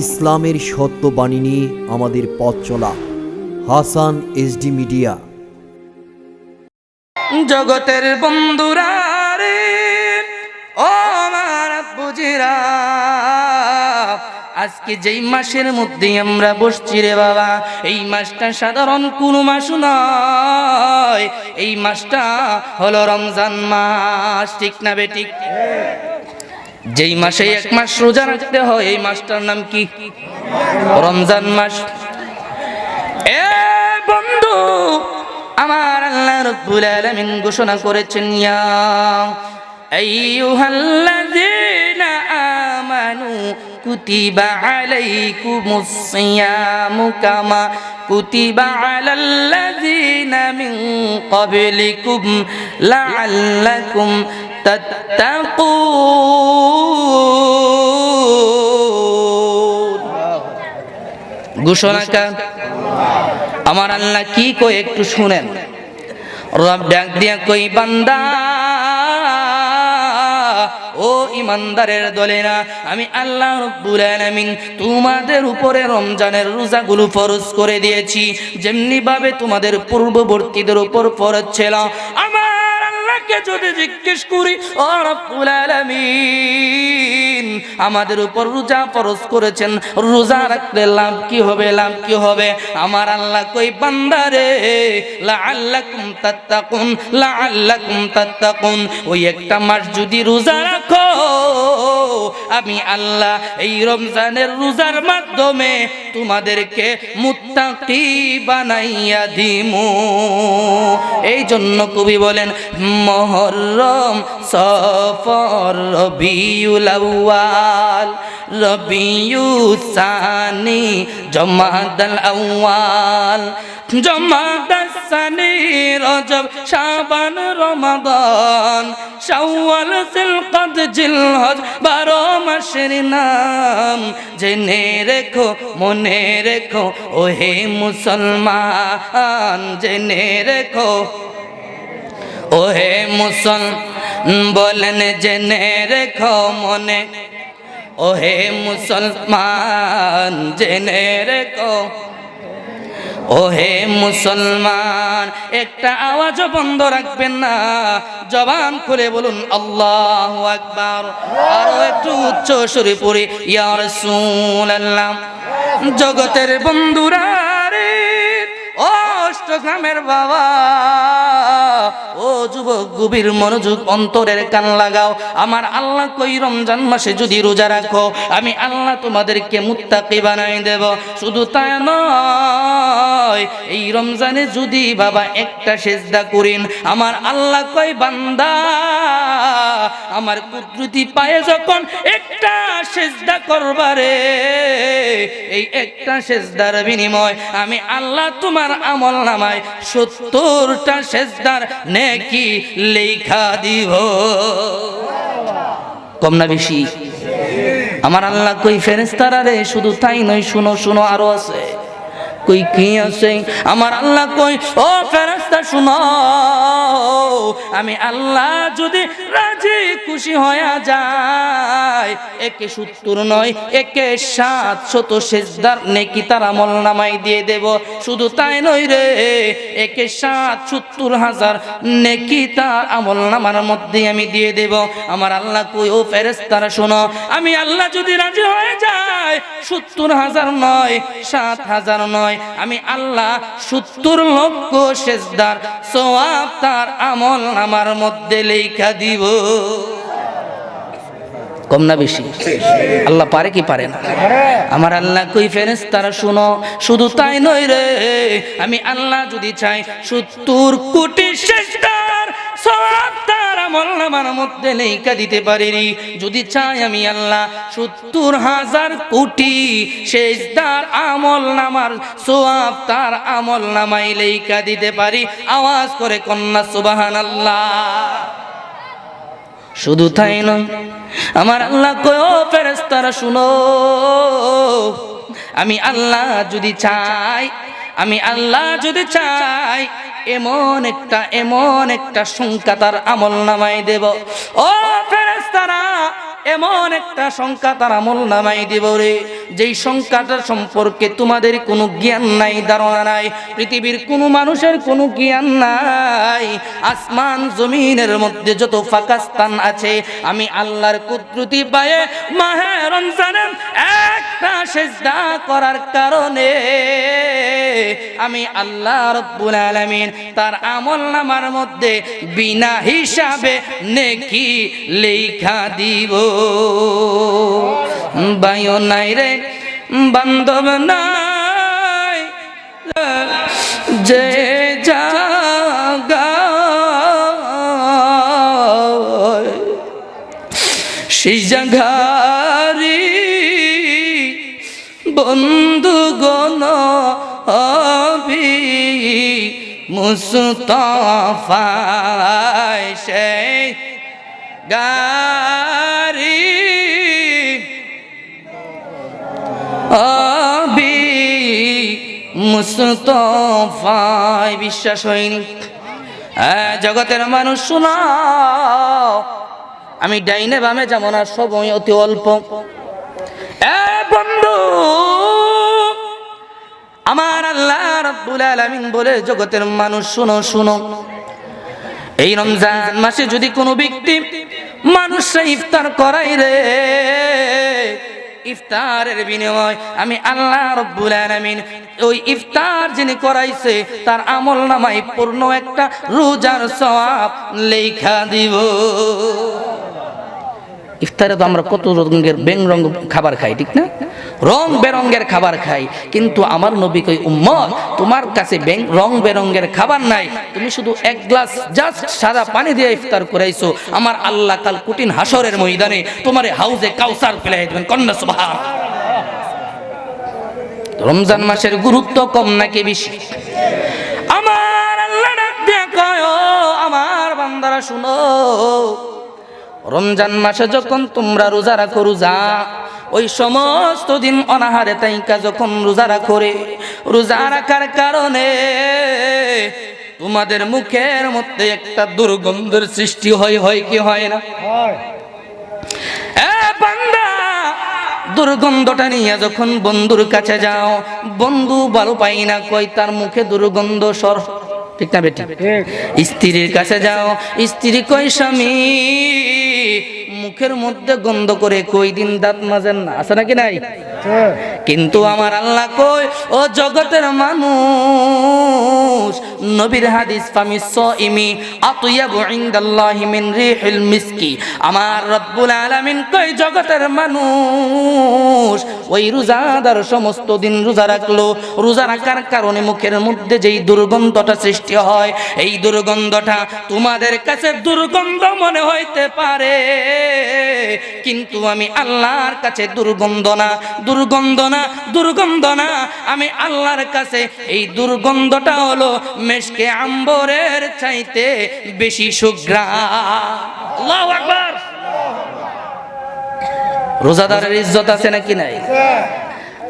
ইসলামের সত্য বাণী নিয়ে আমাদের পথ চলা। Hasan SD media. জগতের বন্ধুরা রে, ও আমার বুঝিরা, আজকে যেই মাসের মধ্যে আমরা বসছি রে বাবা, এই মাসটা সাধারণ কোনো মাস নয়। এই মাসটা হলো রমজান মাস, ঠিক না বেঠিক? যেই মাসে এক মাস রোজা রাখতে হয়, এই মাসটার নাম কি? রমজান মাস। এ বন্ধু, আমার আল্লাহ রাব্বুল আলামিন ঘোষণা করেছেন, ইয়া আইয়ুহাল্লাযীনা আমানু কুতিবা আলাইকুমুস সিয়ামু কামা কুতিবা আলাল্লাযীনা মিন ক্বাবলিকুম লাআল্লাকুম তাত্তাকুন। ঘোষণা কার? আমার আল্লাহ কি কই একটু শুনেন। রব ডাক দিয়া কই, বান্দা ও ইমানদারের দলেরা, আমি আল্লাহ রাব্বুল আলামিন তোমাদের উপরে রমজানের রোজাগুলো ফরজ করে দিয়েছি, যেমনি ভাবে তোমাদের পূর্ববর্তীদের উপর ফরজ ছিল। আমার আল্লাহকে যদি জিজ্ঞেস করি, ও রাব্বুল আলামিন আমাদের উপর রোজা ফরজ করেছেন, রোজা রাখলে লাভ কি হবে, লাভ কি হবে? আমার আল্লাহ কই, বান্দারে লাআল্লাকুম তাত্তাকুন, লাআল্লাকুম তাত্তাকুন। ওই একটা মাস যদি রোজা রাখো, আমি আল্লাহ এই রমজানের রোজার মাধ্যমে তোমাদেরকে মুত্তাকি বানাইয়া দিমু। এই জন্য কবি বলেন, মুহররম, সফর, রবিউল আউয়াল, রবিউস সানি, জমাদাল আউয়াল, জমাদাস সানি, রজব, শাবান, রমাদান, শাওয়াল, জিলকদ, জিলহজ, 12 মাসের নাম। জেনে রেখো, মনে রেখো ওহে মুসলমান, জেনে রেখো ওহে বলেন, জেনে রেখো মনে, ওহে মুসলমান, জেনে রেখো ওহে মুসলমান। একটা আওয়াজও বন্ধ রাখবেন না, জবান খুলে বলুন আল্লাহু আকবার। আরো একটু উচ্চ সুরে পড়ি, ইয়া রাসূলুল্লাহ। জগতের বন্ধুরা রে, ও অষ্টগ্রামের বাবা, ও যুবক, গভীর মনোযোগ, অন্তরের কান লাগাও। আমার আল্লাহ কই, রমজান মাসে যদি রোজা রাখো, আমি আল্লাহ তোমাদেরকে মুত্তাকি বানাই দেব। শুধু তাই নয়, এই রমজানে যদি বাবা একটা সেজদা করেন, আমার আল্লাহ কই, বান্দা আমার কুদরতি পায়ে যখন একটা সেজদা করবারে, এই একটা সেজদার বিনিময় আমি আল্লাহ তোমার আমল নামায় 70টা সেজদার নেকি লেখা দিব। কম না বেশি? আমার আল্লাহ কই, ফেরেশতারা রে, শুধু তাই নয়, শুনো শুনো, আরো আছে। কই কি আছে? আমার আল্লাহ কই, ও ফেরেশতা শুনো, আমি আল্লাহ যদি রাজি খুশি হয়ে যায়, একে 70 নয়, একে 700 সেজদার নেকি তার আমল নামায় দিয়ে দেব। শুধু তাই নয় রে, একে 70,000 নেকি তার আমল নামার মধ্যে আমি দিয়ে দেব। আমার আল্লাহ কই, ও ফেরেশতারা শোনো, আমি আল্লাহ যদি রাজি হয়ে যায়, 70,000 নয়, 7,000 নয়, আমি আল্লাহ 70 লক্ষ সেজদার সওয়াব তার আমল নামার মধ্যে লেখা দিব। কম না বেশি? আল্লাহ পারে কি পারে না? আমার আল্লাহ কই, ফেরেশতারা শুনো, শুধু তাই নয় রে, আমি আল্লাহ যদি চাই 70 কোটি সেজদার সওয়াব তার আমল নামার মধ্যে লেখা দিতে পারি। যদি চাই আমি আল্লাহ 70,000 কোটি সেজদার আমল নামার সওয়াব তার আমল নামায় লেখা দিতে পারি। আওয়াজ করে কন্যা সুবহানাল্লাহ। শুধু তাই নয়, আমার আল্লাহ কয়, ও ফেরেশতারা শুনো, আমি আল্লাহ যদি চাই, আমি আল্লাহ যদি চাই, এমন একটা সংখ্যা তার আমল নামায় দেব। ও ফেরেশতারা, এমন একটা সংখ্যা তার আমল নামায় দিব রে, যেই সংখ্যাটার সম্পর্কে তোমাদের কোনো জ্ঞান নাই, ধারণা নাই, পৃথিবীর কোনো মানুষের কোনো জ্ঞান নাই। আসমান জমিনের মধ্যে যত ফাঁকা স্থান আছে, আমি আল্লাহর কুদরতি পায়ে মাহে রমজানের একটা সিজদা করার কারণে আমি আল্লাহ রাব্বুল আলামিন তার আমলনামার মধ্যে বিনা হিসাবে নেকি লেখা দিব। বায়ো নাই রে বান্ধব নাই, যে জাগা সেই জাগারি বন্ধুগণ মুস্তাফা সেই গারি মুস্তাফায় বিশ্বাস হয়নি। জগতের মানুষ শোনা, আমি ডাইনে বামে যাব না, সময় অতি অল্প। বন্ধু আমার আল্লাহ রাব্বুল আলামিন বলে, জগতের মানুষ শুনো শুনো, এই রমজান মাসে যদি কোনো ব্যক্তি মানুষরা ইফতার করাই রে, ইফতারের বিনিময় আমি আল্লাহ রাব্বুল আলামিন ওই ইফতার যিনি করাইছে তার আমলনামায় পূর্ণ একটা রোজার সওয়াব লেখা দিব। ইফতারে তো আমরা কত রঙের বেরঙের খাবার খাই, ঠিক না? রং বেরঙের খাবার খাই, কিন্তু আমার নবী কই, উম্মত তোমার কাছে রং বেরঙের খাবার নাই, তুমি শুধু এক গ্লাস জাস্ট সাদা পানি দিয়ে ইফতার করাইছো, আমার আল্লাহ কাল কঠিন হাসরের ময়দানে তোমারে হাউজে কাউসার ফেলাই দিবেন। কন্যা সুবহান। রমজান মাসের গুরুত্ব কম নাকি বেশি? আমার আল্লাহ ডাক দিয়ে কয়, ও আমার বান্দারা শুনো, রমজান মাসে যখন তোমরা রোজা রাখো, রোজা ওই সমস্ত দিন অনাহারে তাইকা যখন রোজা রাখো রে, রোজা রাখার কারণে তোমাদের মুখের মধ্যে একটা দুর্গন্ধের সৃষ্টি হয় কি হয় না? বান্দা, দুর্গন্ধটা নিয়ে যখন বন্ধুর কাছে যাও, বন্ধু ভালো পাই না, কই তার মুখে দুর্গন্ধ সর, ঠিক না বেটি? স্ত্রীর কাছে যাও, স্ত্রী কই স্বামী মুখের মধ্যে গন্ধ করে, কই দিন দাঁত মাজেন না, আছে নাকি নাই? কিন্তু আমার আল্লাহ কই, ও জগতের মানুষ, নবীর হাদিস ফামিস সাইমি আতয়াবু ইনদাল্লাহি মিন রিহিল মিসকি, আমার রব্বুল আলামিন কই, জগতের মানুষ ওই রোজাদার সমস্ত দিন রোজা রাখলো, রোজা রাখার কারণে মুখের মধ্যে যেই দুর্গন্ধটা সৃষ্টি হয়, এই দুর্গন্ধটা তোমাদের কাছে দুর্গন্ধ মনে হইতে পারে, কিন্তু আমি আল্লাহর কাছে দুর্গন্ধ না, দুর্গন্ধ না, দুর্গন্ধ না। আমি আল্লাহর কাছে এই দুর্গন্ধটা হলো মেশকে আম্বরের চাইতে বেশি সুঘ্রাণ। আল্লাহু আকবার। রোজাদারের ইজ্জত আছে নাকি নাই?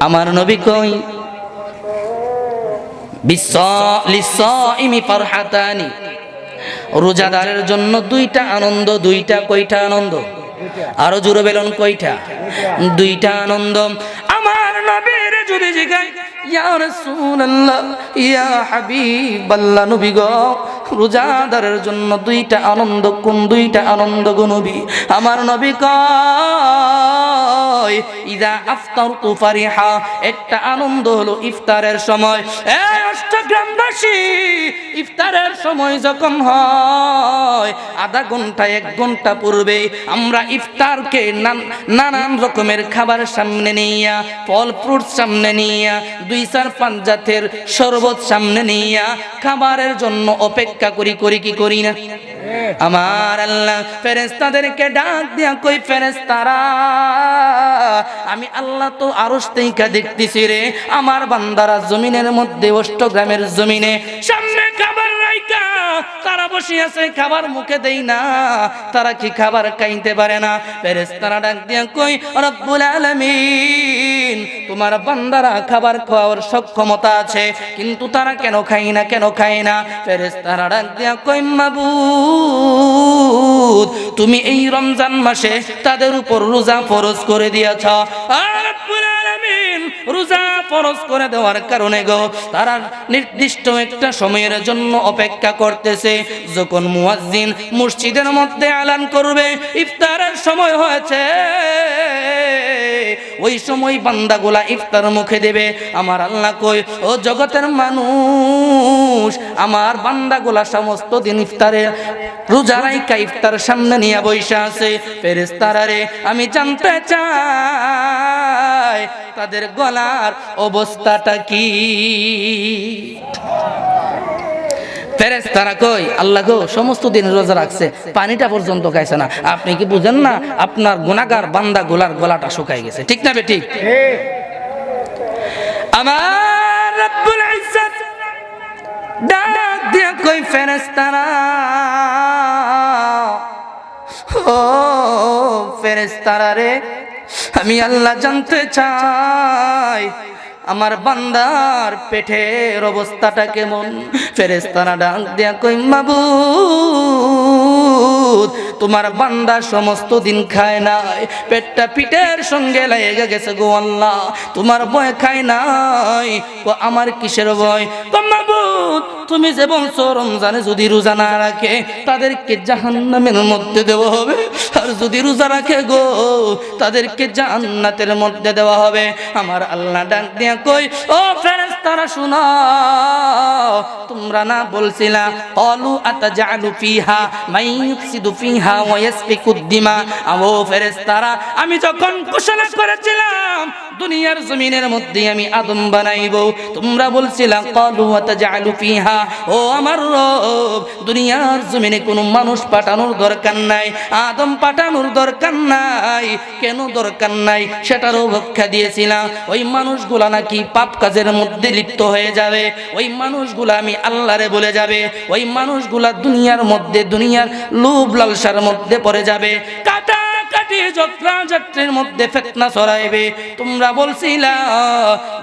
আমার নবী কই, লিসাইমি ফারহাতানি, রোজাদারের জন্য দুইটা আনন্দ, দুইটা, কয়টা আনন্দ? আরো জোরে বলুন, কয়টা? দুইটা আনন্দ। আমার নবীর যদি জিগাই, ইয়া রাসূলুল্লাহ, ইয়া হাবিবাল্লাহ, নবী গো, রোজাদারের জন্য দুইটা আনন্দ, কোন দুইটা আনন্দ গো নবী? আমার নবী কয়, ইযা আফতারতু ফারিহা, একটা আনন্দ হলো ইফতারের সময়। এই অষ্টগ্রামবাসী, ইফতারের সময় যখন হয়, আধা ঘন্টা 1 ঘন্টা পূর্বে আমরা ইফতারকে নানান রকমের খাবার সামনে নিয়া, ফল ফ্রুট সামনে নিয়া, 2-4-5 জাতের শরবত সামনে নিয়া খাবারের জন্য অপেক্ষা করি কি করি না? আমার আল্লাহ ফেরেশতাদেরকে ডাক দিয়া কই, ফেরেশতারা, আমি আল্লাহ তো আরশ থেকে দেখতেছি রে, আমার বান্দারা জমিনের মধ্যে, অষ্টগ্রামের জমিনে সামনে খাবার রাইকা তারা বসে আছে, খাবার মুখে দেই না, তারা কি খাবার খাইতে পারে না? ফেরেশতারা ডাক দিয়া কই, রব্বুল আলামিন, আলামিন তোমার বান্দারা খাবার খাওয়ার সক্ষমতা আছে, কিন্তু তারা কেন খায় না, কেন খায় না? ফেরেশতারা ডাক দিয়া কই মাবুদ তুমি এই রমজান মাসে তাদের উপর রোজা ফরজ করে দিয়েছ। রব্বুল আলামিন রোজা ফরজ করে দেওয়ার কারণে গো তারা নির্দিষ্ট একটা সময়ের জন্য অপেক্ষা করতেছে। যখন মুয়াজ্জিন মসজিদের মধ্যে এলান করবে ইফতারের সময় হয়েছে, ওই সময় বান্দাগুলা ইফতার মুখে দেবে। আমার আল্লাহ কই ও জগতের মানুষ, আমার বান্দাগুলা সমস্ত দিন ইফতারে রোজা রাইখা ইফতার সামনে নিয়ে বইসা আছে। ফেরেশতারা রে আমি জানতে চাই তাদের গলার অবস্থাটা কি? ফেরেশতারা কই আল্লাহ গো সমস্ত দিন রোজা রাখছে, পানিটা পর্যন্ত খাইছে না। আপনি কি বুঝেন না আপনার গুনাহগার বান্দা গোলার গলাটা শুকায় গেছে? ঠিক না বেঠিক? আমার রব্বুল ইজ্জত ডাক দিয়া কই ফেরেশতারা, ও ফেরেশতারা রে আমি আল্লাহ জানতে চাই আমার বান্দার পেটের অবস্থাটা কেমন? ফেরেশতারা ডাক দিয়া কই মাবুদ তোমার বান্দা সমস্ত দিন খায় নাই, পেটটা পিঠের সঙ্গে লেগে গেছে গো আল্লাহ, তোমার ভয় খায় নাই। ও আমার কিসের ভয়? তো মাবুদ তুমি যে বলছো রমজানে যদি রোজা না রাখে তাদেরকে জাহান্নামের মধ্যে দেওয়া হবে, আর যদি রোজা রাখে গো তাদেরকে জান্নাতের মধ্যে দেওয়া হবে। আমার আল্লাহ ডাক দিয়া কই ও ফেরেশতারা শুনো, তোমরা না বলছিলা ক্বালু আতাজআলু ফিহা মান ইফসিদু ফিহা ওয়া ইয়াসফিকুদ দিমা? ও ফেরেশতারা আমি যখন ঘোষণা করেছিলাম দুনিয়ার জমিনের মধ্যে আমি আদম বানাইব, তোমরা বলছিলা ক্বালু আতাজআলু ফিহা, ও আমার রব দুনিয়ার জমিনে কোনো মানুষ পাঠানোর দরকার নাই, আদম পাঠানোর দরকার নাই। কেন দরকার নাই সেটারও ব্যাখ্যা দিয়েছিলাম। ওই মানুষগুলা নাকি পাপ কাজের মধ্যে লিপ্ত হয়ে যাবে, ওই মানুষগুলা আমি আল্লাহরে বলে যাবে, ওই মানুষগুলা দুনিয়ার মধ্যে দুনিয়ার লোভ লালসার মধ্যে পড়ে যাবে, কাটাকাটি যাত্রার মধ্যে ফিতনা ছড়াইবে। তোমরা বলছিলা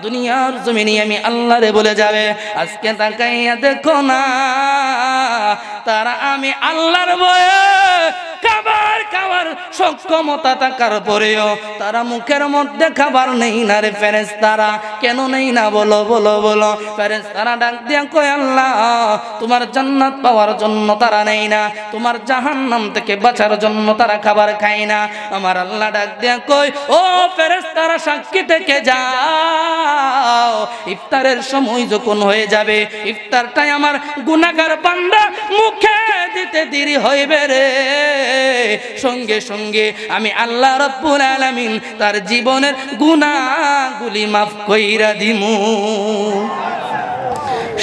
দুনিয়ার জমিনে আমি আল্লাহরে বলে যাবে, আজকে তাকাইয়া দেখো না তারা আমি আল্লাহর ভয়ে খাবার সক্ষমতা থাকার পরেও তারা মুখের মধ্যে খাবার নেই না রে ফেরেশতারা। কেন নেই না বলো বলো বলো? ফেরেশতারা ডাক দিয়া কয় আল্লাহ তোমার জান্নাত পাওয়ার জন্য তারা নেই না, তোমার জাহান্নাম থেকে বাঁচার জন্য তারা খাবার খায় না। আমার আল্লাহ ডাক দিয়া কয় ও ফেরেশতারা সাক্ষী থেকে যাও, ইফতারের সময় যখন হয়ে যাবে ইফতারটাই আমার গুনাহগার বান্দা মুখে দিতে দেরি হইবে রে, সঙ্গে সঙ্গে আমি আল্লাহ রব্বুল আলামিন তার জীবনের গুনাহগুলি মাফ কইরা দিমু।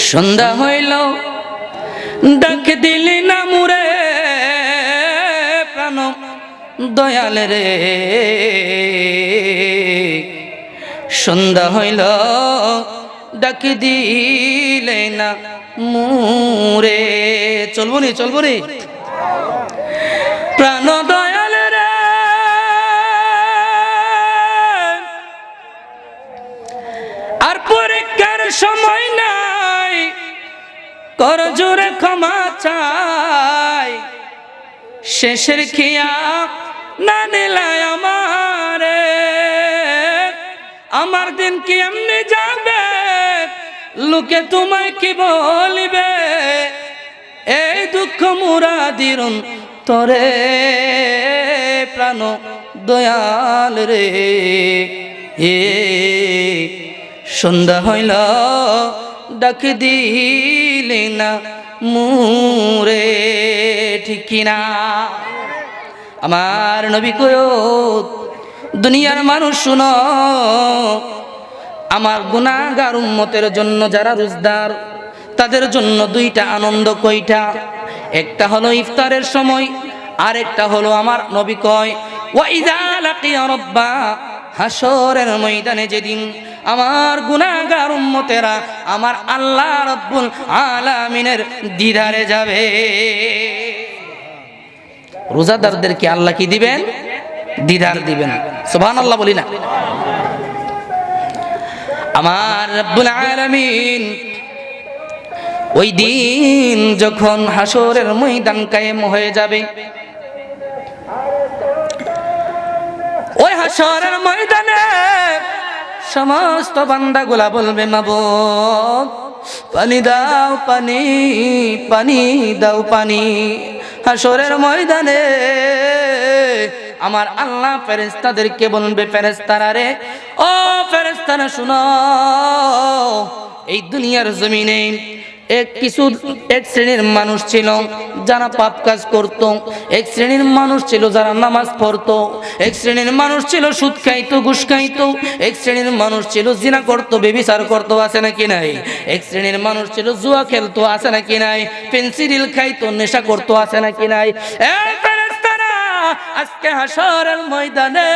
সন্ধ্যা হইল ডাক দিলি না মুরে প্রাণ দয়াল রে, সন্ধ্যা হইল ডাক দিলে না মুরে। চলবো নি প্রাণ দয়াল রে, আর পরীক্ষার সময় নাই, কর জোরে ক্ষমা চাই, শেষের খিয়া না নিলায় আমারে, আমার দিন কি এমনি যাবে, লোকে তোমায় কি বলিবে, এই দুঃখ মুরাদিরুন তরে প্রাণ দয়াল রে। সন্ধ্যা হইল ডাক দিলে না মুরে, ঠিক কিনা? আমার নবী কয় দুনিয়ার মানুষ শুনো, আমার গুনাহগার উম্মতের জন্য যারা রোজদার তাদের জন্য দুইটা আনন্দ। কয়টা? একটা হলো ইফতারের সময়, আর একটা হলো আমার নবী কয় ওয়া ইযা লাকিয়া রাব্বা, হাসরের ময়দানে যেদিন আমার গুনাহগার উম্মতেরা আমার আল্লাহ রব্বুল আলামিনের দিদারে যাবে। রোজাদারদেরকে আল্লাহ কি দিবেন? দিদার দিবেন। সুবহানাল্লাহ বলি না? আমার রব্বুল আলামিন ওই দিন যখন হাসরের ময়দান কায়েম হয়ে যাবে, ওই হাসরের ময়দানে সমস্ত বান্দাগুলা বলবে মাবুদ পানি দাও পানি, পানি দাও পানি। হাসরের ময়দানে আমার আল্লাহ ফেরেশতাদেরকে বলবে, ফেরেশতারা রে, ও ফেরেশতারা শুনো, এই দুনিয়ার জমিনে এক শ্রেণীর মানুষ ছিল যারা পাপ কাজ করত, এক শ্রেণীর মানুষ ছিল যারা নামাজ পড়তো, এক শ্রেণীর মানুষ ছিল সুদ খাইতো, ঘুষ খাইতো, এক শ্রেণীর মানুষ ছিল জিনা করতো, ব্যভিচার করতো, আছে নাকি নাই? এক শ্রেণীর মানুষ ছিল জুয়া খেলতো, আছে নাকি নাই? পেন্সিডিল খাইতো, নেশা করতো, আছে নাকি নাই? এই ফেরেশতারা, আজকে হাসরের ময়দানে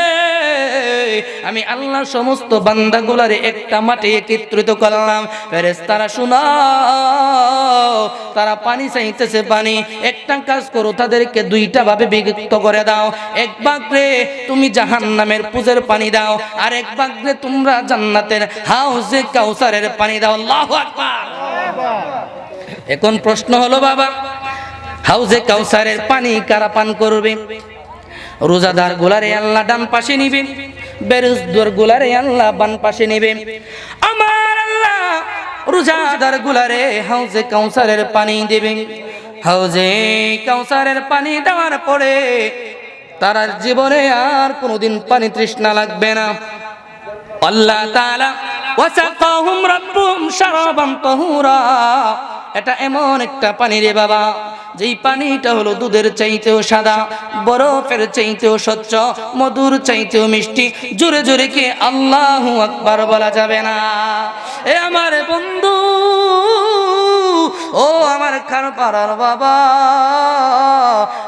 আমি আল্লাহ সমস্ত বান্দাগুলারে একটা মাঠে একত্রিত করলাম। ফেরেশতারা শুনাও, তারা পানি চাইতেছে পানি। একটা কাজ করো, তাদেরকে দুইটা ভাবে বিভক্ত করে দাও। এক ভাগে তুমি জাহান্নামের পুজের পানি দাও, আর এক ভাগে তোমরা জান্নাতের হাউজে কাউসারের পানি দাও। আল্লাহু আকবার। এখন প্রশ্ন হলো বাবা, হাউজে কাউসারের পানি কারা পান করবে? রোজাদার গুলারে আল্লাহ ডান পাশে নিবেন, বেরোজদার গুলারে আল্লাহ বাম পাশে নিবেন। আমার আল্লাহ রোজাদার গুলারে হাউজে কাউসারের পানি দিবেন। হাউজে কাউসারের পানি দেওয়ার পরে তার জীবনে আর কোনোদিন পানি তৃষ্ণা লাগবে না। আল্লাহ তাআলা ওয়াসাকাহুম রাব্বুহুম শারাবান তাহুরা, এটা এমন একটা পানি রে বাবা, যেই পানিটা হলো দুধের চাইতেও সাদা, বরফের চাইতেও স্বচ্ছ, মধুর চাইতেও মিষ্টি। জোরে জোরে কে আল্লাহু আকবার বলা যাবে না? এ আমার বন্ধু, ও আমার খারপাড়ার বাবা,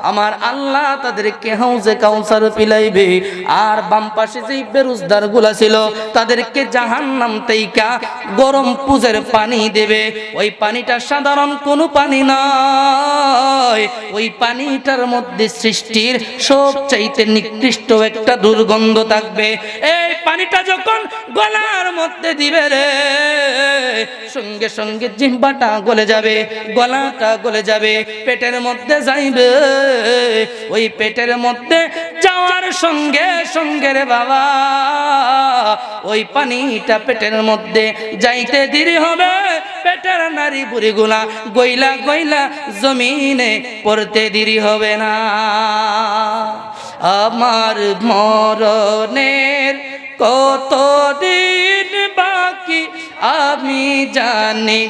আমার আল্লাহ তাদেরকে হাউজে কাউসার পিলাইবে। আর বাম পাশে যেই বেরোজদার গুলা ছিল তাদেরকে জাহান্নাম থেকে গরম পুজের পানি দেবে। ওই পানিটা সাধারণ কোনো পানি নয়, ওই পানিটার মধ্যে সৃষ্টির সবচাইতে নিকৃষ্ট একটা দুর্গন্ধ থাকবে। এই পানিটা যখন গলার মধ্যে দিবে রে, সঙ্গে সঙ্গে জিহ্বাটা গলে যাবে, গলাটা গলে যাবে, পেটের মধ্যে যাইবে। ওই পেটের মধ্যে যাওয়ার সঙ্গে সঙ্গে রে বাবা, ওই পানিটা পেটের মধ্যে যাইতে দেরি হবে। পেটের নারী বুড়িগুলা গইলা গইলা জমিনে পড়তে দেরি হবে না। আমার মরণের কতদিন বাকি আমি জানি,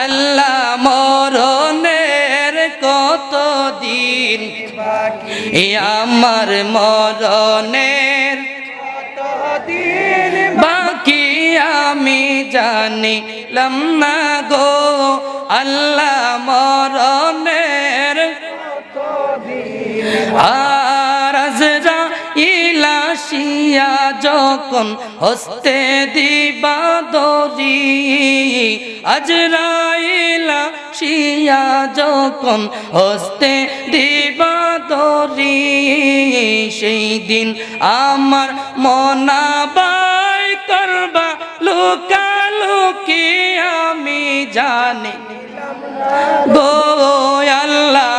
আল্লাহ মরণের কতদিন বাকি, আমার মরণের কতদিন বাকি আমি জানিলাম না গো, আল্লাহ মরণের কতদিন। আর আজরাইল আসিয়া যখন হস্তে দিবা দরি, আজরাইল আসিয়া যখন হস্তে দিবা দরি, সেই দিন আমার মনাবাই করবা লুকালুকি আমি জানি গো, আল্লাহ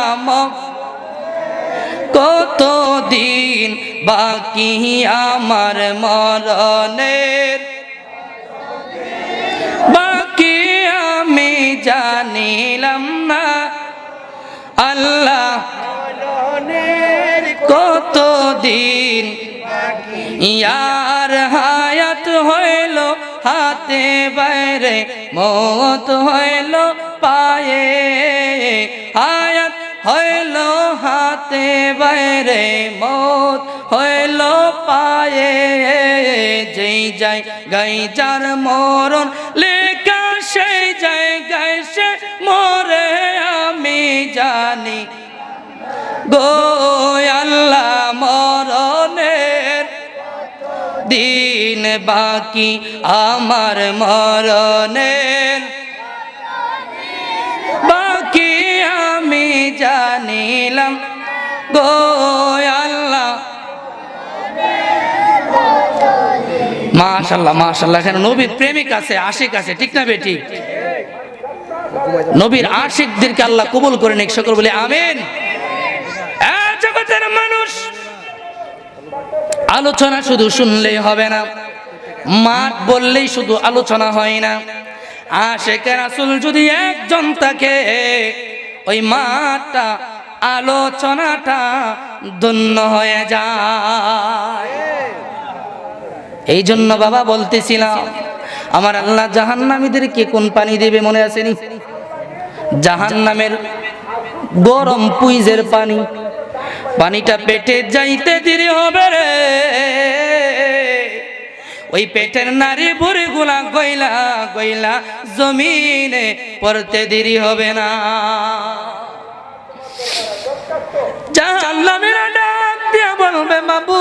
কতদিন বাকি আমার মরণের বাকি আমি জানিলাম না, আল্লাহ মরণের কতদিন ইয়ার হায়াত হইল হাতে বাইরে, মত হইল পায়ে, হায়াত হইল হাতে বাইরে, মত হইল পায়ে। যেই যাই গাই যার মরণ লেখা, সেই জায়গায় সে মরে আমি জানি গো, আল্লাহ মরণের দিন বাকি আমার মরণের বাকি আমি জানিলাম গো, আল্লাহ মাশাআল্লাহ মাশাআল্লাহ, এখানে নবীর প্রেমিক আছে, আশিক আছে, ঠিক না বেটি? নবীর আশিকদেরকে আল্লাহ কবুল করে নিক, সকল বলে আমিন। জগতের মানুষ আলোচনা শুধু শুনলেই হবে না, মাঠ বললেই শুধু আলোচনা হয় না। আশিকে রাসূল যদি একজন থাকে, ওই মাঠটা আলোচনাটা ধন্য হয়ে যায়। এই জন্য বাবা বলতেছিলাম, আমার আল্লাহ জাহান্নামীদেরকে কোন পানি দেবে মনে আসেনি? জাহান্নামের গরম পুইজের পানি, পানিটা পেটে যাইতে দেরি হবে রে, ওই পেটের নারী বুড়ি গুলা গইলা গইলা জমিনে পড়তে দেরি হবে না। জাহান্নামীরা ডাক দিয়া বলবে, বাবু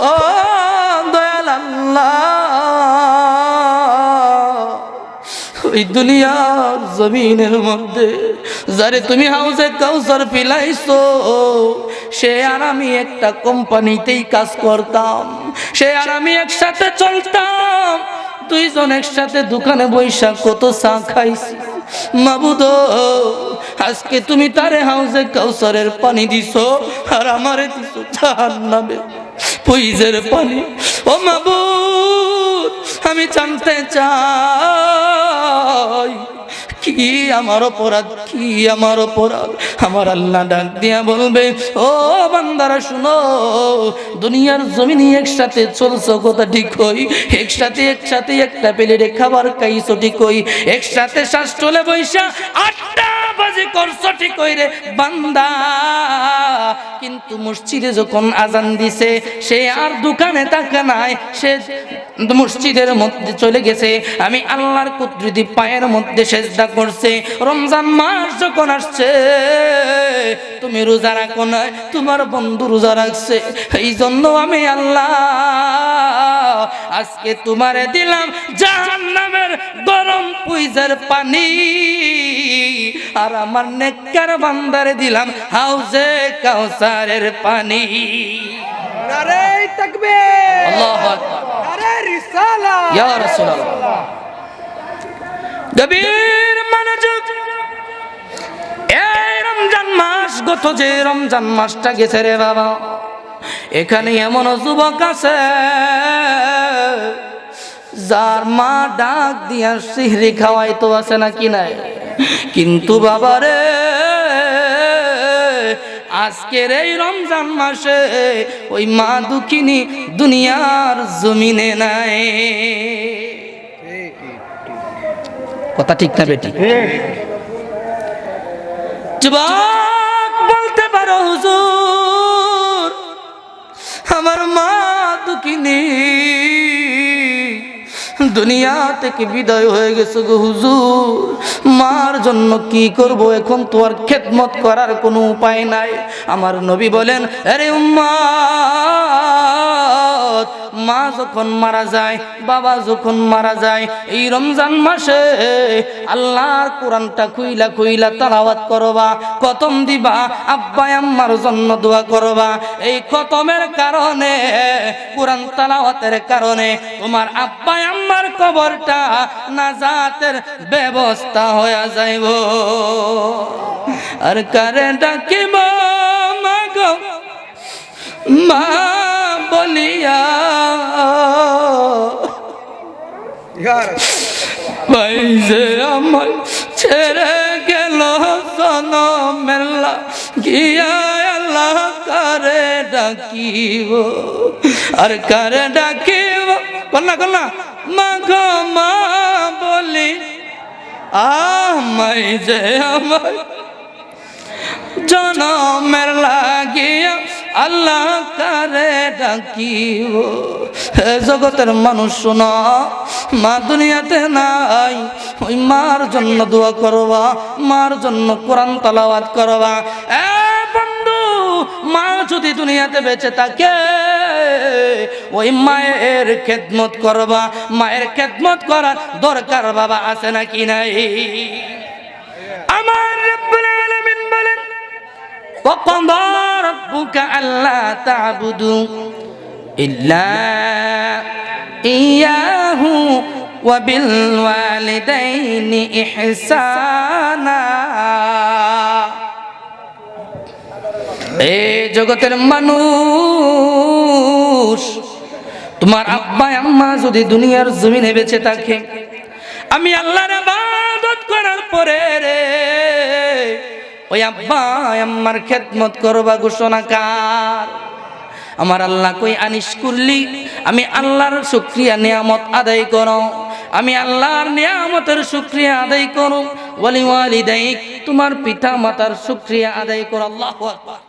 ও দয়াল আল্লাহ, ওই দুনিয়ার জমিনের মধ্যে যারে তুমি হাউজে কাউসার পিলাইছো, সে আর আমি একটা কোম্পানিতেই কাজ করতাম, সে আর আমি একসাথে চলতাম, দুইজন একসাথে দোকানে বৈশা কত চা খাইছি। মাবুদ, আজকে তুমি তারে হাউজে কাউসারের পানি দিছো, আর আমারে দিছো জাহান্নামের পুইজের পানি। ও মাবুদ, আমি জানতে চাই কি আমার অপরাধ, কি আমার অপরাধ? আমার আল্লাহ ডাক দিয়া বলবে, ও বান্দারা শুনো, দুনিয়ার জমিনে একসাথে চলছো কথা ঠিক হই, একসাথে একটা প্লেটে খাবার খাইছো ঠিক হই, একসাথে শ্বাস চলে বৈশা 8টা বাজে করছো ঠিক হই রে বান্দা, কিন্তু মসজিদে যখন আজান দিছে, সে আর দোকানে থাকে নাই, সে মসজিদের মধ্যে চলে গেছে। আমি আল্লাহর কুদরতি পায়ের মধ্যে সেজদা করছে। রমজান মাস যখন আসছে, তুমি রোজা রাখো না, তোমার বন্ধু রোজা রাখছে, এই জন্য আমি আল্লাহ আজকে তোমারে দিলাম জাহান্নামের গরম পুইজের পানি, আর আমার নেককার বান্দারে দিলাম হাউজে কাউসারের পানি। নারে তাকবীর, আল্লাহু আকবার, নারে রিসালাত, ইয়া রাসূলুল্লাহ। গভীর মনোযোগ। এই রমজান মাস, গত যে রমজান মাসটা গেছে রে বাবা, এখানে এমন যুবক আছে যার মা ডাক দিয়া সিহরি খাওয়াইতো, আছে নাকি নাই? কিন্তু বাবা রে, আজকের এই রমজান মাসে ওই মা দুঃখিনী দুনিয়ার জমিনে নাই। কথা ঠিক না বেটি? যুবক বলতে পারো, হুজুর আমার মা দুঃখিনী দুনিয়া থেকে বিদায় হয়ে গেছে গো হুজুর, মার জন্য কি করব, এখন তো আর খেদমত করার কোনো উপায় নাই। আমার নবী বলেন, আরে উম্মত, মা যখন মারা যায়, বাবা যখন মারা যায়, এই রমজান মাসে আল্লাহর কোরআনটা খুইলা খুইলা তেলাওয়াত করবা, খতম দিবা, আব্বা আম্মার জন্য দোয়া করবা। এই খতমের কারণে, কোরআন তেলাওয়াতের কারণে তোমার আব্বা আম্মার কবরটা নাজাতের ব্যবস্থা হয়ে যাইব। আর কারে ডাকিব মাগো মা বলিয়া, ভাই যে আমার ছেড়ে গেল জনমের গিয়া, আল্লাহ কারে ডাকিব, আর কারে ডাকিব, কন্যা কন্যা মাগো মা বলি, আমায় যে আমার জনমের লাগিয়া, আল্লাহ কারে ডাকিব। জগতের মানুষ শোনা, মা দুনিয়াতে নাই, ওই মার জন্য দোয়া করবা, মার জন্য কোরআন তেলাওয়াত করবা। বন্ধু, মা যদি দুনিয়াতে বেঁচে থাকে, ওই মায়ের খেদমত করবা। মায়ের খেদমত করার দরকার বাবা আছে নাকি নাই? আমার রব্বুল আলামিন বলেন, وقضى ربك আল্লা তা'বুদু ইল্লা ইয়াহু ওয়া বিল ওয়ালিদাইনি ইহসানা। এই জগতের মানুষ, তোমার আব্বা আম্মা যদি দুনিয়ার জমিনে বেঁচে থাকে, আমি আল্লাহর ইবাদত করার পরে রে ওই আব্বা আম্মার খেদমত করবা ঘোষণা কার? আমার আল্লাহ কই আনিস করলি, আমি আল্লাহর শুকরিয়া নিয়ামত আদায় করো, আমি আল্লাহর নিয়ামতের শুকরিয়া আদায় করো। ওয়ালি ওয়ালিদাইক, তোমার পিতা মাতার শুকরিয়া আদায় করো। আল্লাহু আকবার।